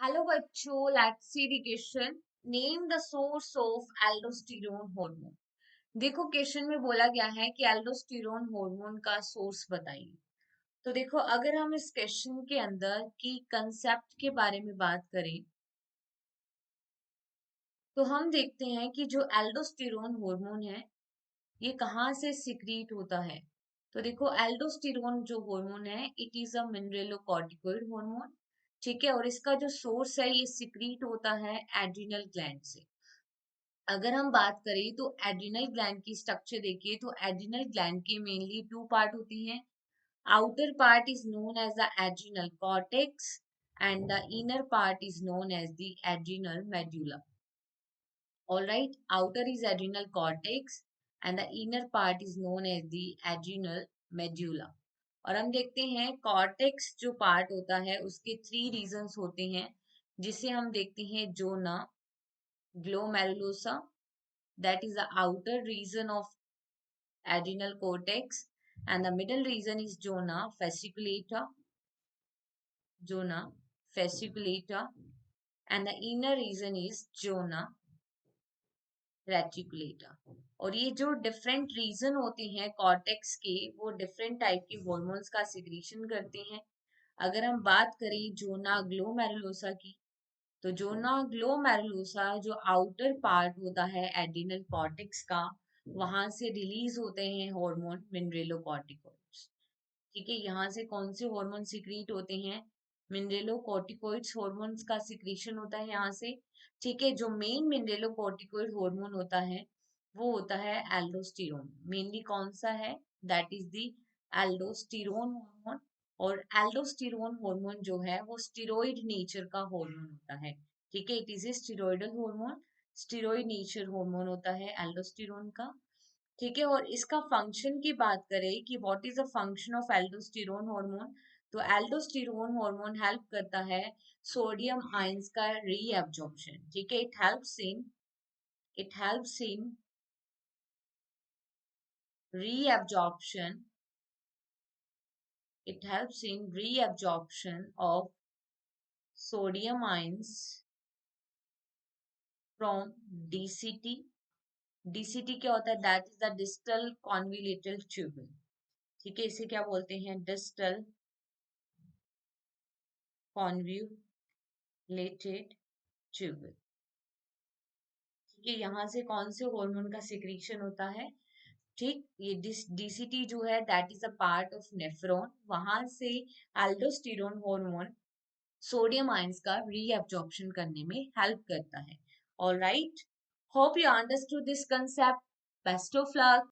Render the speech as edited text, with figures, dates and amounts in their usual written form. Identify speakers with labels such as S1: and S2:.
S1: Hello बच्चों, let's see the question. Name the source of aldosterone hormone. देखो, question में बोला गया है कि एल्डोस्टेरोन हार्मोन का सोर्स बताइए। तो देखो, अगर हम इस क्वेश्चन के अंदर की कंसेप्ट के बारे में बात करें तो हम देखते हैं कि जो एल्डोस्टेरोन हार्मोन है ये कहाँ से सिक्रीट होता है। तो देखो, एल्डोस्टेरोन जो हार्मोन है इट इज अ मिनरेलोकॉर्टिकॉइड हार्मोन। ठीक है, और इसका जो सोर्स है ये सिक्रीट होता है एड्रिनल ग्लैंड से। अगर हम बात करें तो एड्रिनल ग्लैंड की स्ट्रक्चर देखिए तो एड्रिनल ग्लैंड के मेनली टू पार्ट होती हैं। Outer part is known as the adrenal cortex and the inner part is known as the adrenal medulla. All right, outer is adrenal cortex and the inner part is known as the adrenal medulla. और हम देखते हैं cortex जो part होता है उसके 3 regions होते हैं, जिसे हम देखते हैं जोना, glomerulosa, that is the outer region of adrenal cortex, and the middle region is zona fasciculata, and the inner region is zona reticulata. और ये जो डिफरेंट रीजन होते हैं कॉर्टेक्स के वो डिफरेंट टाइप के हॉर्मोन्स का सिक्रीशन करते हैं। अगर हम बात करें जोना ग्लोमेरुलोसा की, तो जोना ग्लोमेरुलोसा जो आउटर पार्ट होता है एड्रिनल कॉर्टेक्स का, वहां से रिलीज होते हैं हार्मोन मिनरेलोकॉर्टिकॉइड्स। ठीक है, यहाँ से कौन से हार्मोन सिक्रीट होते हैं? मिनरेलोकॉर्टिकॉइड्स हार्मोन्स का सिक्रीशन होता है यहाँ से। ठीक है, जो मेन मिनरेलोकॉर्टिकॉइड हार्मोन होता है वो होता है एल्डोस्टेरोन। मेनली कौन सा है? That is the aldosterone hormone. और एल्डोस्टेरोन हार्मोन जो है वो स्टेरॉइड नेचर का हार्मोन होता है। ठीक है, it is a steroidal hormone, steroid nature hormone होता है एल्डोस्टेरोन का। ठीक है, और इसका फंक्शन की बात करें कि what is the function of aldosterone hormone, तो एल्डोस्टेरोन हार्मोन हेल्प करता है सोडियम आयंस का रीअब्जॉर्प्शन। ठीक है, it helps in reabsorption it helps in reabsorption of sodium ions from DCT। DCT क्या होता है? That is the distal convoluted tubule. ठीक है, इसे क्या बोलते हैं? Distal convoluted tubule. ठीक है, यहाँ से कौन से हार्मोन का सिक्रीशन होता है? ठीक, ये डीसीटी जो है that is a part of nephron, वहां से एल्डोस्टेरोन हार्मोन सोडियम आयंस का रीअब्जॉर्प्शन करने में हेल्प करता है। All right, hope you understood this concept. Best of luck.